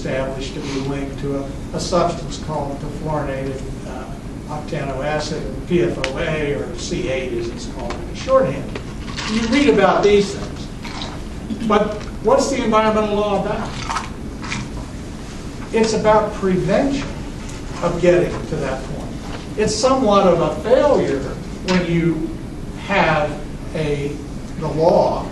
established to be linked to a substance called perfluorinated octanoacid, or PFOA, or C8 as it's called in shorthand. You read about these things. But what's the environmental law about? It's about prevention of getting to that point. It's somewhat of a failure when you have the law,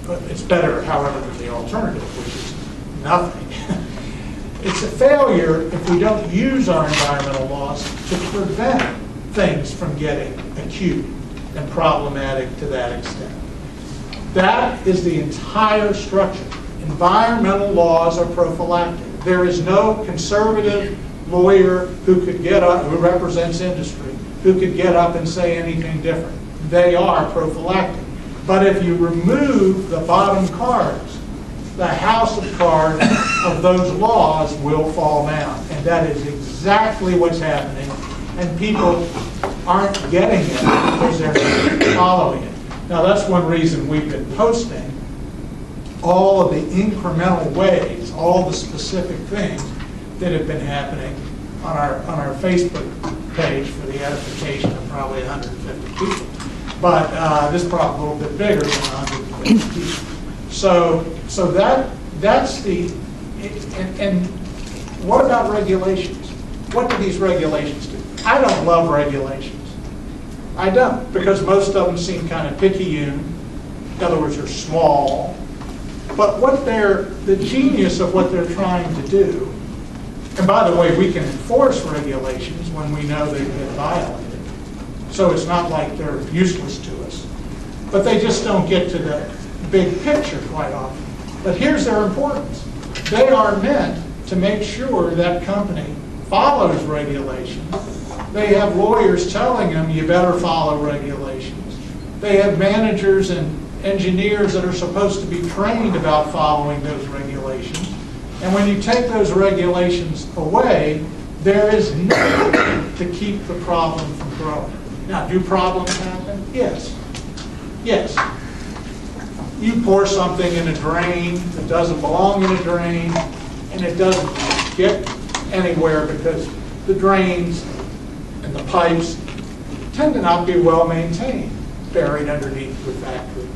but it's better, however, than the alternative, which is nothing. It's a failure if we don't use our environmental laws to prevent things from getting acute and problematic to that extent. That is the entire structure. Environmental laws are prophylactic. There is no conservative lawyer who could get up, who represents industry, who could get up and say anything different. They are prophylactic. But if you remove the bottom cards, the house of cards of those laws will fall down. And that is exactly what's happening. And people aren't getting it because they're not following it. Now, that's one reason we've been posting all of the incremental ways, all the specific things that have been happening on our Facebook page for the edification of probably 150 people. But this is probably a little bit bigger than 150 people. So that's the, and what about regulations? What do these regulations do? I don't love regulations. I don't, because most of them seem kind of picayune. In other words, they're small. But the genius of what they're trying to do, and by the way, we can enforce regulations when we know they've been violated. So it's not like they're useless to us. But they just don't get to the big picture quite often. But here's their importance. They are meant to make sure that company follows regulations. They have lawyers telling them you better follow regulations. They have managers and engineers that are supposed to be trained about following those regulations. And when you take those regulations away, there is nothing to keep the problem from growing. Now, do problems happen? Yes. Yes. You pour something in a drain that doesn't belong in a drain, and it doesn't get anywhere because the drains and the pipes tend to not be well maintained, buried underneath your factory.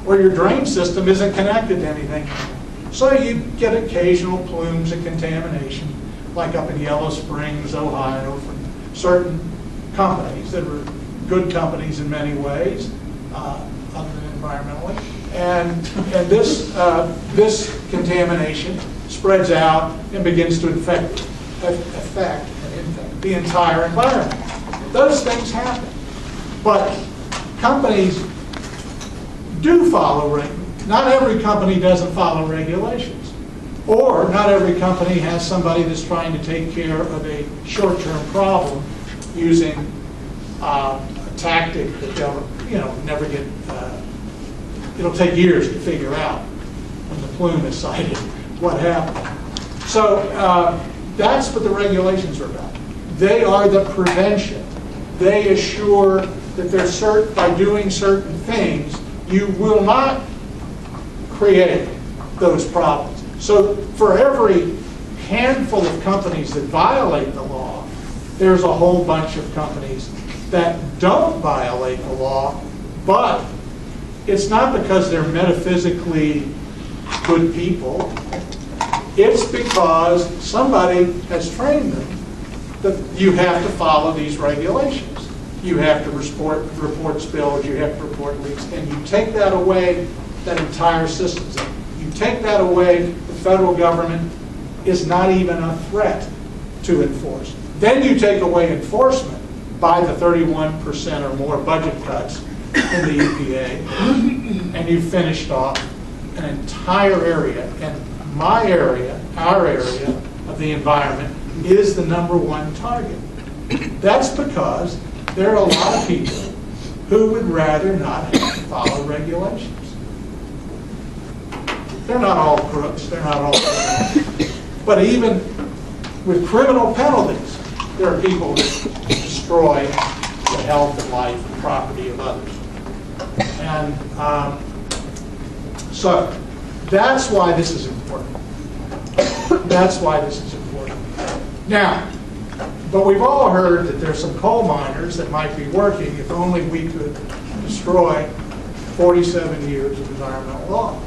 Or your drain system isn't connected to anything. So you get occasional plumes of contamination, like up in Yellow Springs, Ohio, from certain companies that are good companies in many ways, other than environmentally. And this contamination spreads out and begins to affect the entire environment. Those things happen. But companies do follow regulations. Not every company doesn't follow regulations. Or not every company has somebody that's trying to take care of a short-term problem using a tactic that they'll never get, it'll take years to figure out when the plume is sighted what happened. So that's what the regulations are about. They are the prevention. They assure that by doing certain things, you will not create those problems. So for every handful of companies that violate the law, there's a whole bunch of companies that don't violate the law, but it's not because they're metaphysically good people. It's because somebody has trained them that you have to follow these regulations. You have to report spills, you have to report leaks, and you take that away, that entire system's in. You take that away, the federal government is not even a threat to enforce. Then you take away enforcement by the 31% or more budget cuts in the EPA, and you've finished off an entire area. And my area, our area of the environment, is the #1 target. That's because there are a lot of people who would rather not have to follow regulations. They're not all crooks, they're not all criminals. But even with criminal penalties, there are people that destroy the health and life and property of others. And so That's why this is important. That's why this is important. Now, but we've all heard that there's some coal miners that might be working if only we could destroy 47 years of environmental law.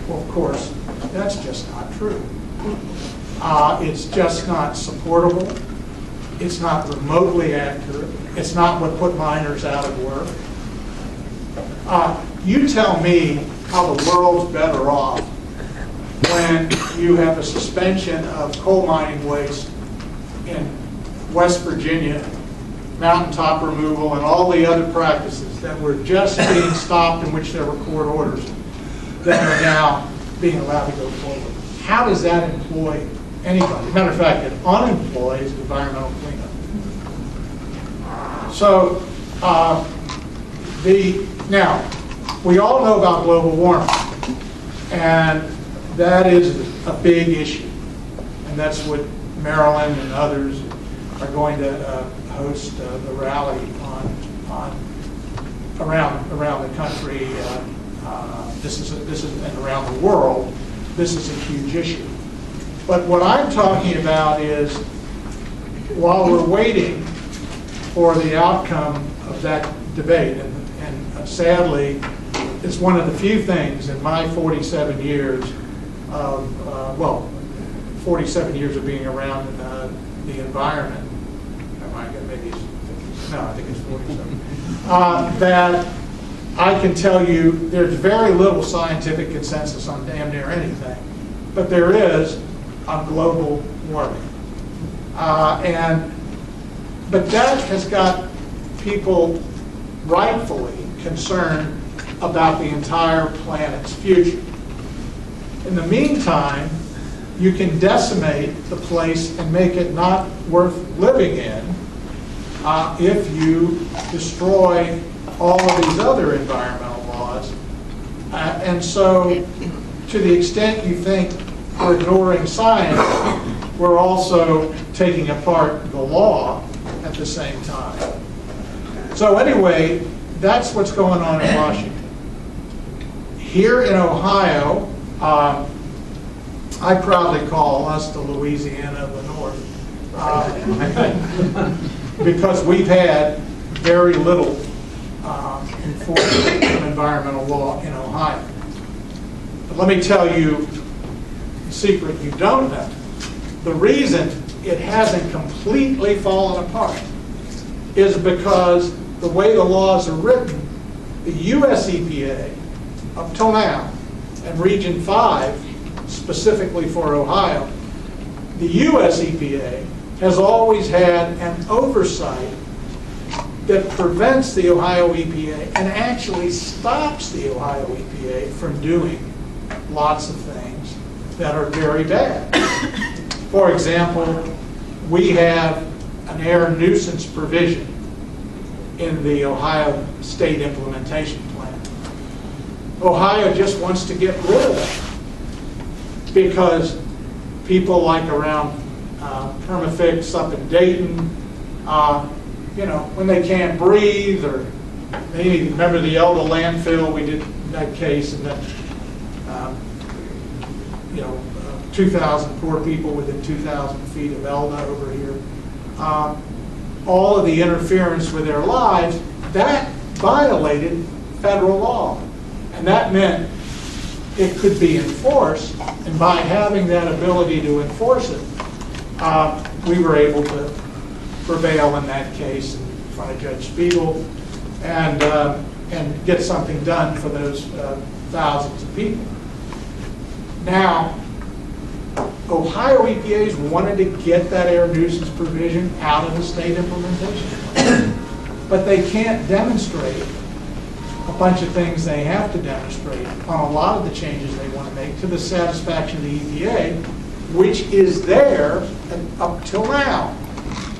Well, of course, that's just not true. It's just not supportable. It's not remotely accurate. It's not what put miners out of work. You tell me how the world's better off when you have a suspension of coal mining waste in West Virginia, mountaintop removal, and all the other practices that were just being stopped, in which there were court orders, that are now being allowed to go forward. How does that employ anybody? Matter of fact, it unemploys environmental cleanup. So, now, we all know about global warming, and that is a big issue. And that's what Maryland and others are going to host the rally on around the country. This is and around the world. This is a huge issue. But what I'm talking about is, while we're waiting for the outcome of that debate, and sadly, it's one of the few things in my 47 years of 47 years of being around the environment. Maybe I think it's 47. That I can tell you there's very little scientific consensus on damn near anything, but there is on global warming. But that has got people rightfully concerned about the entire planet's future. In the meantime, you can decimate the place and make it not worth living in if you destroy all of these other environmental laws. And so, to the extent you think we're ignoring science, we're also taking apart the law at the same time. So anyway, that's what's going on in Washington. Here in Ohio, I proudly call us the Louisiana of the North, because we've had very little enforcement of environmental law in Ohio. But let me tell you a secret you don't know. The reason it hasn't completely fallen apart is because the way the laws are written, the U.S. EPA, up till now, and Region 5, specifically for Ohio, the U.S. EPA has always had an oversight that prevents the Ohio EPA and actually stops the Ohio EPA from doing lots of things that are very bad. For example, we have an air nuisance provision in the Ohio State Implementation Plan. Ohio just wants to get rid of that because people like around Perma-Fix up in Dayton, when they can't breathe, or maybe remember the Elda landfill, we did that case, and then 2,000 poor people within 2,000 feet of Elda over here. All of the interference with their lives, that violated federal law. And that meant it could be enforced, and by having that ability to enforce it, we were able to prevail in that case in front of Judge Spiegel and get something done for those thousands of people. Now, Ohio EPA's wanted to get that air nuisance provision out of the state implementation plan, but they can't demonstrate a bunch of things they have to demonstrate on a lot of the changes they want to make to the satisfaction of the EPA, which is there up till now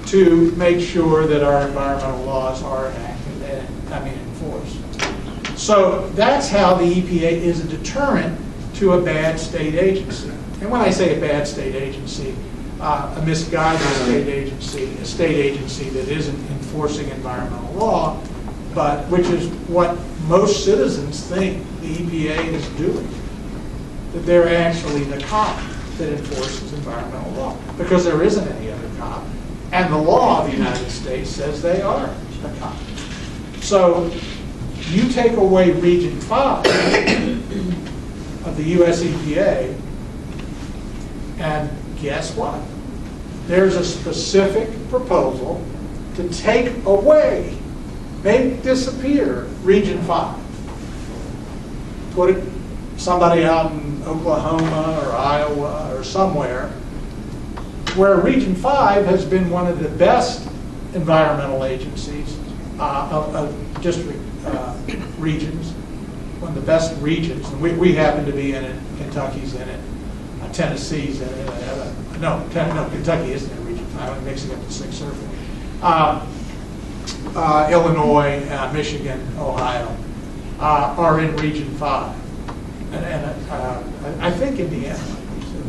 to make sure that our environmental laws are enforced. So that's how the EPA is a deterrent to a bad state agency. And when I say a bad state agency, a misguided state agency, a state agency that isn't enforcing environmental law, but which is what most citizens think the EPA is doing. that they're actually the cop that enforces environmental law, because there isn't any other cop, and the law of the United States says they are the cop. So you take away Region 5 of the US EPA, and guess what? There's a specific proposal to take away, make disappear Region 5. Put it, somebody out in Oklahoma or Iowa or somewhere, where Region 5 has been one of the best environmental agencies of district regions, one of the best regions. And we happen to be in it, Kentucky's in it, Tennessee's in it, no, Kentucky isn't in Region 5, I'm mixing up the Sixth Circuit. Illinois, Michigan, Ohio are in Region 5. And I think Indiana might be too.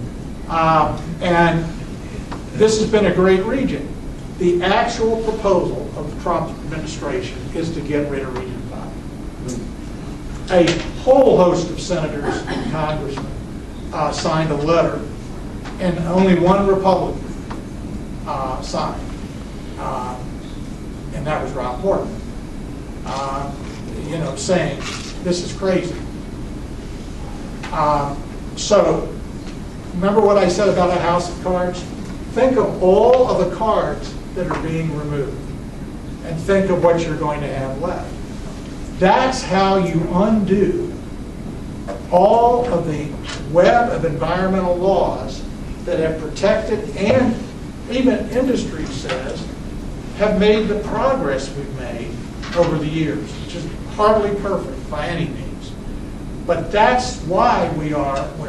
And this has been a great region. The actual proposal of the Trump administration is to get rid of Region 5. A whole host of senators and congressmen signed a letter, and only one Republican signed, and that was Rob Portman, saying this is crazy. So, remember what I said about a house of cards? Think of all of the cards that are being removed, and think of what you're going to have left. That's how you undo all of the web of environmental laws that have protected, and even industry says, have made the progress we've made over the years, which is hardly perfect by any means. But that's why we are where